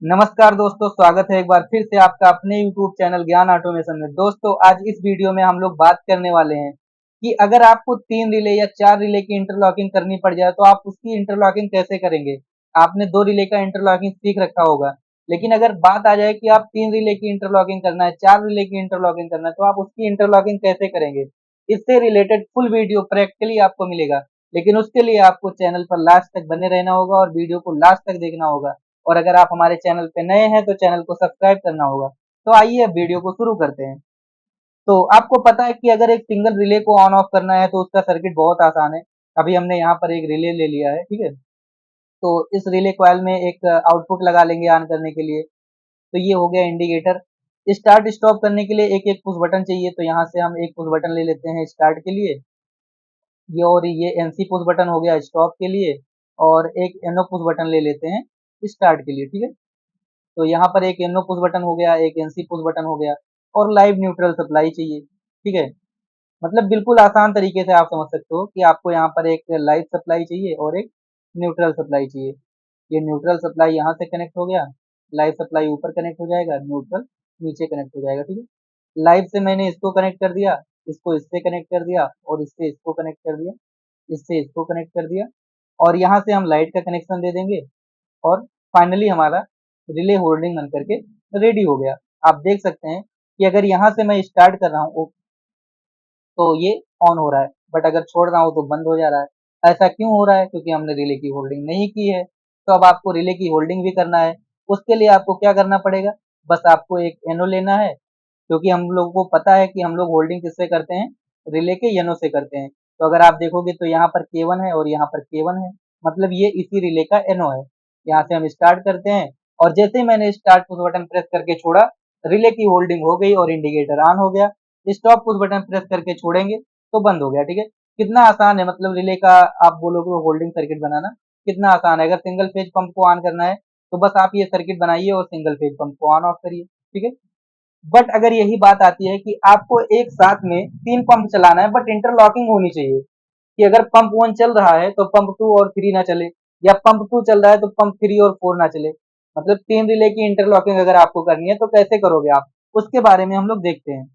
नमस्कार दोस्तों, स्वागत है एक बार फिर से आपका अपने YouTube चैनल ज्ञान ऑटोमेशन में। दोस्तों, आज इस वीडियो में हम लोग बात करने वाले हैं कि अगर आपको 3 रिले या 4 रिले की इंटरलॉकिंग करनी पड़ जाए तो आप उसकी इंटरलॉकिंग कैसे करेंगे। आपने 2 रिले का इंटरलॉकिंग सीख रखा होगा, लेकिन अगर बात आ जाए कि आप 3 रिले की इंटरलॉकिंग करना है, 4 रिले की इंटरलॉकिंग करना है, तो आप उसकी इंटरलॉकिंग कैसे करेंगे। इससे रिलेटेड फुल वीडियो प्रैक्टिकली आपको मिलेगा, लेकिन उसके लिए आपको चैनल पर लास्ट तक बने रहना होगा और वीडियो को लास्ट तक देखना होगा। और अगर आप हमारे चैनल पे नए हैं तो चैनल को सब्सक्राइब करना होगा। तो आइए अब वीडियो को शुरू करते हैं। तो आपको पता है कि अगर एक सिंगल रिले को ऑन ऑफ करना है तो उसका सर्किट बहुत आसान है। अभी हमने यहाँ पर एक रिले ले लिया है, ठीक है। तो इस रिले कॉइल में एक आउटपुट लगा लेंगे ऑन करने के लिए। तो ये हो गया इंडिकेटर। स्टार्ट स्टॉप करने के लिए एक एक पुश बटन चाहिए, तो यहाँ से हम एक पुश बटन ले लेते हैं स्टार्ट के लिए। ये एनसी पुश बटन हो गया स्टॉप के लिए, और एक एनओ पुश बटन ले लेते हैं स्टार्ट के लिए, ठीक है। तो यहाँ पर एक एनो पुश बटन हो गया, एक एनसी पुश बटन हो गया, और लाइव न्यूट्रल सप्लाई चाहिए, ठीक है। मतलब बिल्कुल आसान तरीके से आप समझ सकते हो कि आपको यहाँ पर एक लाइव सप्लाई चाहिए और एक न्यूट्रल सप्लाई चाहिए। ये न्यूट्रल सप्लाई यहाँ से कनेक्ट हो गया, लाइव सप्लाई ऊपर कनेक्ट हो जाएगा, न्यूट्रल नीचे कनेक्ट हो जाएगा, ठीक है। लाइव से मैंने इसको कनेक्ट कर दिया, इसको इससे कनेक्ट कर दिया, और इससे इसको कनेक्ट कर दिया, इससे इसको कनेक्ट कर दिया, और यहाँ से हम लाइट का कनेक्शन दे देंगे। और फाइनली हमारा रिले होल्डिंग बन करके रेडी हो गया। आप देख सकते हैं कि अगर यहाँ से मैं स्टार्ट कर रहा हूँ तो ये ऑन हो रहा है, बट अगर छोड़ रहा हूँ तो बंद हो जा रहा है। ऐसा क्यों हो रहा है? क्योंकि हमने रिले की होल्डिंग नहीं की है। तो अब आपको रिले की होल्डिंग भी करना है। उसके लिए आपको क्या करना पड़ेगा? बस आपको एक एनो लेना है, क्योंकि हम लोगों को पता है कि हम लोग होल्डिंग किससे करते हैं, रिले के एनो से करते हैं। तो अगर आप देखोगे तो यहाँ पर K1 है और यहाँ पर K1 है, मतलब ये इसी रिले का एनो है। यहाँ से हम स्टार्ट करते हैं, और जैसे ही मैंने स्टार्ट पुश बटन प्रेस करके छोड़ा, रिले की होल्डिंग हो गई और इंडिकेटर ऑन हो गया। स्टॉप पुश बटन प्रेस करके छोड़ेंगे तो बंद हो गया, ठीक है। कितना आसान है, मतलब रिले का आप बोलोगे होल्डिंग सर्किट बनाना कितना आसान है। अगर सिंगल फेज पंप को ऑन करना है तो बस आप ये सर्किट बनाइए और सिंगल फेज पंप को ऑन ऑफ करिए, ठीक है। बट अगर यही बात आती है कि आपको एक साथ में 3 पंप चलाना है, बट इंटरलॉकिंग होनी चाहिए, कि अगर पंप 1 चल रहा है तो पंप 2 और 3 ना चले, या पंप 2 चल रहा है तो पंप 3 और 4 ना चले। मतलब 3 रिले की इंटरलॉकिंग अगर आपको करनी है तो कैसे करोगे आप, उसके बारे में हम लोग देखते हैं।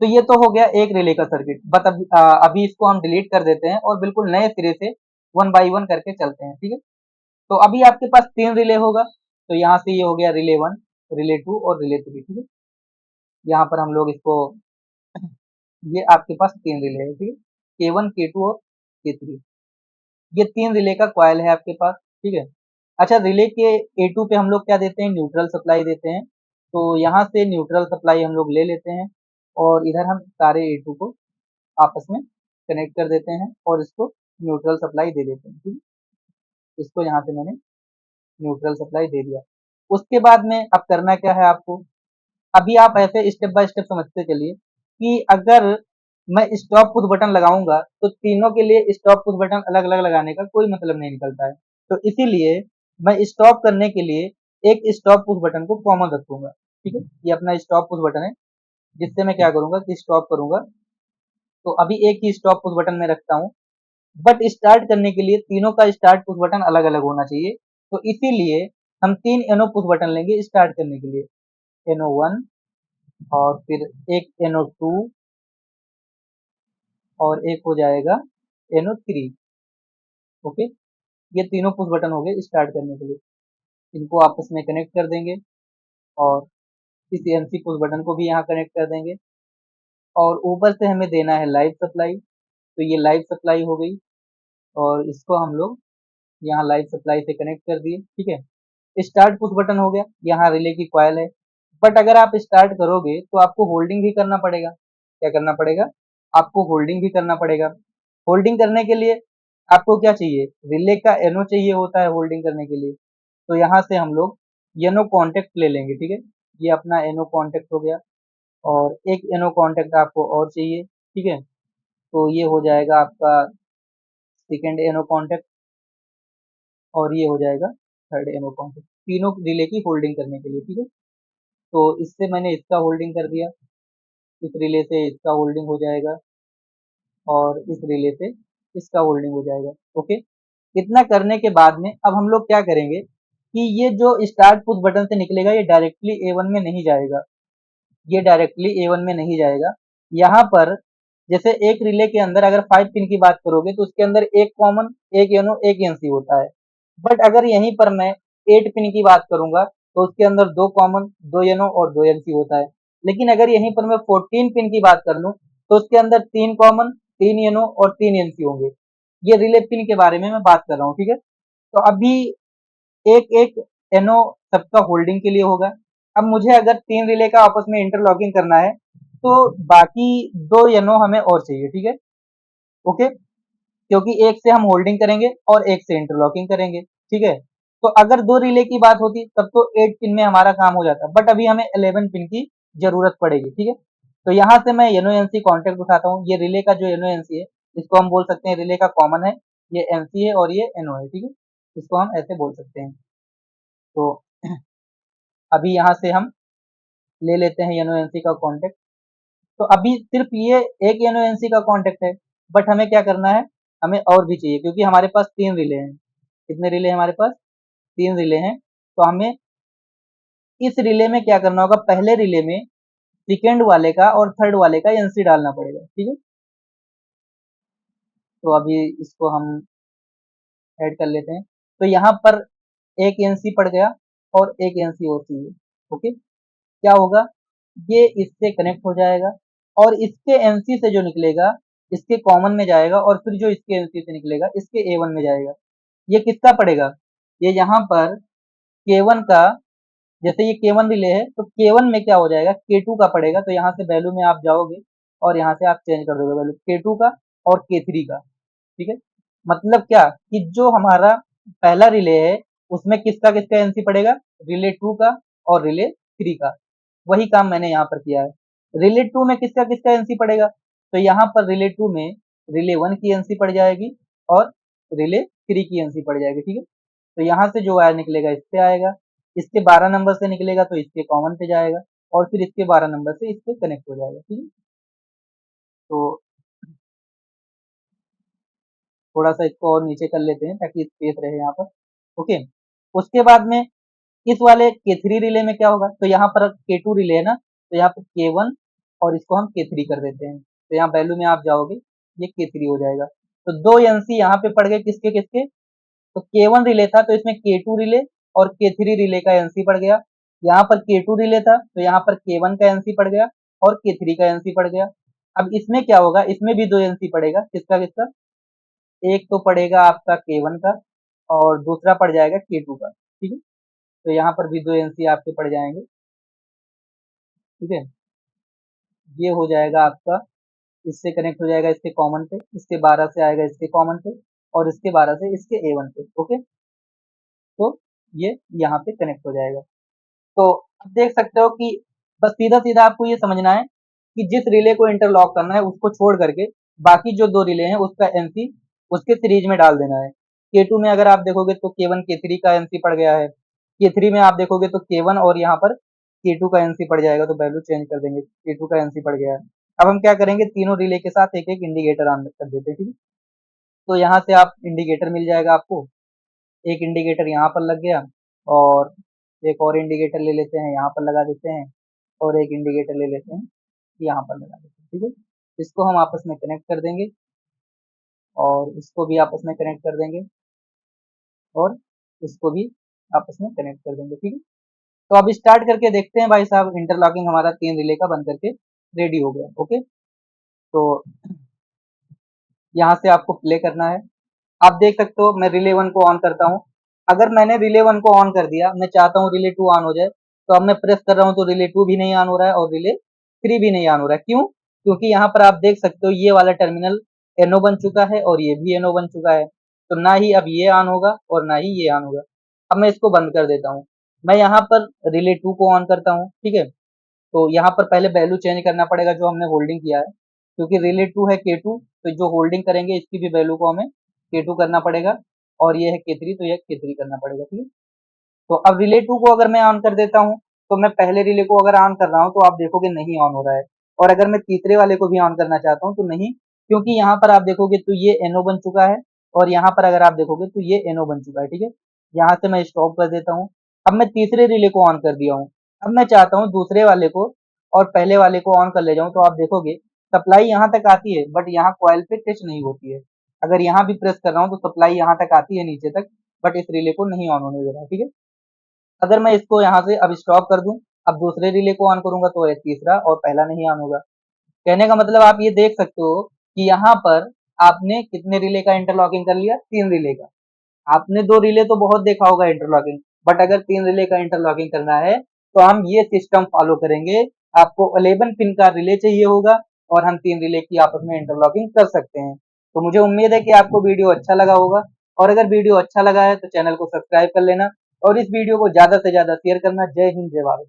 तो ये तो हो गया एक रिले का सर्किट। बट अभी इसको हम डिलीट कर देते हैं और बिल्कुल नए सिरे से वन बाई वन करके चलते हैं, ठीक है। तो अभी आपके पास 3 रिले होगा। तो यहाँ से ये हो गया रिले 1, रिले 2 और रिले 3, ठीक है। यहाँ पर हम लोग इसको ये आपके पास 3 रिले है, ठीक है। K1, K2 और K3, ये 3 रिले का कॉइल है आपके पास, ठीक है। अच्छा, रिले के A2 पे हम लोग क्या देते हैं, न्यूट्रल सप्लाई देते हैं। तो यहाँ से न्यूट्रल सप्लाई हम लोग ले लेते हैं, और इधर हम सारे A2 को आपस में कनेक्ट कर देते हैं और इसको न्यूट्रल सप्लाई दे देते हैं, ठीक है। इसको यहाँ से मैंने न्यूट्रल सप्लाई दे दिया। उसके बाद में अब करना क्या है आपको, अभी आप ऐसे स्टेप बाय स्टेप समझते चलिए कि अगर मैं स्टॉप पुश बटन लगाऊंगा तो तीनों के लिए स्टॉप पुश बटन अलग अलग लगाने का कोई मतलब नहीं निकलता है। तो इसीलिए मैं स्टॉप करने के लिए एक स्टॉप पुश बटन को कॉमन रखूंगा, ठीक है। ये अपना स्टॉप पुश बटन है, जिससे मैं क्या करूंगा कि स्टॉप करूंगा। तो अभी एक ही स्टॉप पुश बटन में रखता हूँ, बट स्टार्ट करने के लिए तीनों का स्टार्ट पुश बटन अलग अलग होना चाहिए। तो इसीलिए हम 3 एनो पुश बटन लेंगे स्टार्ट करने के लिए। एनो 1, और फिर एक एनो 2, और एक हो जाएगा एनो 3। ओके, ये तीनों पुश बटन हो गए स्टार्ट करने के लिए। इनको आपस में कनेक्ट कर देंगे, और इस एनसी पुश बटन को भी यहाँ कनेक्ट कर देंगे, और ऊपर से हमें देना है लाइव सप्लाई। तो ये लाइव सप्लाई हो गई, और इसको हम लोग यहाँ लाइव सप्लाई से कनेक्ट कर दिए, ठीक है। स्टार्ट पुश बटन हो गया, यहाँ रिले की कॉइल है। बट अगर आप स्टार्ट करोगे तो आपको होल्डिंग भी करना पड़ेगा। क्या करना पड़ेगा? आपको होल्डिंग भी करना पड़ेगा। होल्डिंग करने के लिए आपको क्या चाहिए? रिले का एनो चाहिए होता है होल्डिंग करने के लिए। तो यहाँ से हम लोग एनो कॉन्टेक्ट ले लेंगे, ठीक है। ये अपना एनो कॉन्टेक्ट हो गया, और एक एनो कॉन्टेक्ट आपको और चाहिए, ठीक है। तो ये हो जाएगा आपका सेकेंड एनो कॉन्टेक्ट, और ये हो जाएगा थर्ड एनो कॉन्टेक्ट, तीनों रिले की होल्डिंग करने के लिए, ठीक है। तो इससे मैंने इसका होल्डिंग कर दिया, इस रिले से इसका होल्डिंग हो जाएगा, और इस रिले से इसका होल्डिंग हो जाएगा। ओके, इतना करने के बाद में अब हम लोग क्या करेंगे कि ये जो स्टार्ट पुश बटन से निकलेगा ये डायरेक्टली A1 में नहीं जाएगा, ये डायरेक्टली A1 में नहीं जाएगा। यहाँ पर जैसे एक रिले के अंदर अगर 5 पिन की बात करोगे तो उसके अंदर एक कॉमन, एक NO, एक NC होता है। बट अगर यहीं पर मैं 8 पिन की बात करूंगा तो उसके अंदर 2 कॉमन, 2 NO और 2 NC होता है। लेकिन अगर यहीं पर मैं 14 पिन की बात कर लूं तो उसके अंदर 3 कॉमन, 3 NO और 3 NC होंगे। ये रिले पिन के बारे में मैं बात कर रहा हूँ, ठीक है। तो अभी एक एक NO सबका होल्डिंग के लिए होगा। अब मुझे अगर 3 रिले का आपस में इंटरलॉकिंग करना है तो बाकी 2 NO हमें और चाहिए, ठीक है, ओके। क्योंकि एक से हम होल्डिंग करेंगे और एक से इंटरलॉकिंग करेंगे, ठीक है। तो अगर 2 रिले की बात होती तब तो 8 पिन में हमारा काम हो जाता, बट अभी हमें 11 पिन की जरूरत पड़ेगी, ठीक है। तो यहाँ से मैं NONC कॉन्टेक्ट उठाता हूँ। ये रिले का जो NONC है इसको हम बोल सकते हैं रिले का कॉमन है, ये NC है और ये NO है, ठीक है। इसको हम ऐसे बोल सकते हैं। तो अभी यहाँ से हम ले लेते हैं NONC का कॉन्टेक्ट। तो अभी सिर्फ ये एक NONC का कॉन्टेक्ट है, बट हमें क्या करना है, हमें और भी चाहिए क्योंकि हमारे पास 3 रिले हैं। कितने रिले हैं हमारे पास? 3 रिले हैं। तो हमें इस रिले में क्या करना होगा, पहले रिले में सेकेंड वाले का और थर्ड वाले का NC डालना पड़ेगा, ठीक है। तो अभी इसको हम ऐड कर लेते हैं। तो यहाँ पर एक NC पड़ गया और एक NC और चाहिए, ओके। क्या होगा, ये इससे कनेक्ट हो जाएगा और इसके NC से जो निकलेगा इसके कॉमन में जाएगा और फिर जो इसके NC से निकलेगा इसके A1 में जाएगा। ये किसका पड़ेगा, ये यहाँ पर K1 का, जैसे ये K1 रिले है तो K1 में क्या हो जाएगा, K2 का पड़ेगा। तो यहाँ से वैल्यू में आप जाओगे और यहाँ से आप चेंज कर दोगे वैल्यू K2 का और K3 का, ठीक है। मतलब क्या कि जो हमारा पहला रिले है उसमें किसका किसका एनसी पड़ेगा, रिले 2 का और रिले 3 का। वही काम मैंने यहाँ पर किया है। रिले 2 में किसका किसका एनसी पड़ेगा, तो यहाँ पर रिले 2 में रिले 1 की एनसी पड़ जाएगी और रिले 3 की एनसी पड़ जाएगी, ठीक है। तो यहाँ से जो वायर निकलेगा इस पे आएगा, इसके 12 नंबर से निकलेगा तो इसके कॉमन पे जाएगा और फिर इसके 12 नंबर से इस पे कनेक्ट हो जाएगा, ठीक है। तो थोड़ा सा इसको और नीचे कर लेते हैं ताकि स्पेस रहे यहाँ पर, ओके। उसके बाद में इस वाले K3 रिले में क्या होगा, तो यहाँ पर K2 रिले है ना, तो यहाँ पर K1 और इसको हम K3 कर देते हैं। तो यहाँ वैल्यू में आप जाओगे ये K3 हो जाएगा। तो 2 NC यहाँ पे पड़ गए किसके किसके, तो K1 रिले था तो इसमें K2 रिले और K3 रिले का NC पड़ गया। यहाँ पर K2 रिले था तो यहाँ पर K1 का NC पड़ गया और K3 का NC पड़ गया। अब इसमें क्या होगा, इसमें भी 2 NC पड़ेगा, किसका किसका, एक तो पड़ेगा आपका K1 का और दूसरा पड़ जाएगा K2 का, ठीक है। तो यहाँ पर भी 2 NC आपके पड़ जाएंगे, ठीक है। ये हो जाएगा आपका, इससे कनेक्ट हो जाएगा इसके कॉमन पे, इसके 12 से आएगा इसके कॉमन पे और इसके 12 से इसके A1 पे, ओके। तो ये यहाँ पे कनेक्ट हो जाएगा। तो आप देख सकते हो कि बस सीधा सीधा आपको ये समझना है कि जिस रिले को इंटरलॉक करना है उसको छोड़ करके बाकी जो 2 रिले हैं उसका एनसी उसके सीरीज में डाल देना है। K2 में अगर आप देखोगे तो K1 K3 का एनसी पड़ गया है, K3 में आप देखोगे तो K1 और यहाँ पर K2 का एनसी पड़ जाएगा, तो वैल्यू चेंज कर देंगे, K2 का एनसी पड़ गया है। अब हम क्या करेंगे, तीनों रिले के साथ एक एक इंडिकेटर ऑन कर देते हैं, ठीक है। तो यहाँ से आप इंडिकेटर मिल जाएगा आपको, एक इंडिकेटर यहाँ पर लग गया और एक और इंडिकेटर ले लेते हैं यहाँ पर लगा देते हैं और एक इंडिकेटर ले लेते हैं यहाँ पर लगा देते हैं, ठीक है। इसको हम आपस में कनेक्ट कर देंगे और इसको भी आपस में कनेक्ट कर देंगे और इसको भी आपस में कनेक्ट कर देंगे, ठीक है। तो अब स्टार्ट करके देखते हैं भाई साहब, इंटरलॉकिंग हमारा 3 रिले का बन करके रेडी हो गया, ओके। तो यहाँ से आपको प्ले करना है। आप देख सकते हो मैं रिले 1 को ऑन करता हूँ। अगर मैंने रिले 1 को ऑन कर दिया, मैं चाहता हूँ रिले 2 ऑन हो जाए, तो अब मैं प्रेस कर रहा हूँ तो रिले 2 भी नहीं ऑन हो रहा है और रिले 3 भी नहीं ऑन हो रहा है। क्यों? क्योंकि यहाँ पर आप देख सकते हो ये वाला टर्मिनल NO बन चुका है और ये भी NO बन चुका है। तो ना ही अब ये ऑन होगा और ना ही ये ऑन होगा। अब मैं इसको बंद कर देता हूँ। मैं यहाँ पर रिले 2 को ऑन करता हूँ, ठीक है। तो यहाँ पर पहले वैल्यू चेंज करना पड़ेगा जो हमने होल्डिंग किया है, क्योंकि रिले 2 है K2, तो जो होल्डिंग करेंगे इसकी भी वैल्यू को हमें K2 करना पड़ेगा और ये है K3 तो ये K3 करना पड़ेगा, ठीक है। तो अब रिले 2 को अगर मैं ऑन कर देता हूँ तो मैं पहले रिले को अगर ऑन कर रहा हूँ तो आप देखोगे नहीं ऑन हो रहा है, और अगर मैं तीसरे वाले को भी ऑन करना चाहता हूँ तो नहीं, क्योंकि यहाँ पर आप देखोगे तो ये NO बन चुका है और यहाँ पर अगर आप देखोगे तो ये NO बन चुका है, ठीक है। यहाँ से मैं स्टॉप कर देता हूँ। अब मैं तीसरे रिले को ऑन कर दिया हूँ। अब मैं चाहता हूँ दूसरे वाले को और पहले वाले को ऑन कर ले जाऊँ, तो आप देखोगे सप्लाई यहाँ तक आती है, बट यहाँ कॉइल पे टच नहीं होती है। अगर यहाँ भी प्रेस कर रहा हूँ तो सप्लाई यहाँ तक आती है नीचे तक, बट इस रिले को नहीं ऑन होने दे रहा है। ठीक है, अगर मैं इसको यहाँ से अब स्टॉप कर दूं, अब दूसरे रिले को ऑन करूंगा तो ये तीसरा और पहला नहीं ऑन होगा। कहने का मतलब आप ये देख सकते हो कि यहाँ पर आपने कितने रिले का इंटरलॉकिंग कर लिया, 3 रिले का। आपने 2 रिले तो बहुत देखा होगा इंटरलॉकिंग, बट अगर 3 रिले का इंटरलॉकिंग करना है तो हम ये सिस्टम फॉलो करेंगे। आपको 11 पिन का रिले चाहिए होगा और हम 3 रिले की आपस में इंटरलॉकिंग कर सकते हैं। तो मुझे उम्मीद है कि आपको वीडियो अच्छा लगा होगा, और अगर वीडियो अच्छा लगा है तो चैनल को सब्सक्राइब कर लेना और इस वीडियो को ज्यादा से ज्यादा शेयर करना। जय हिंद, जय भारत।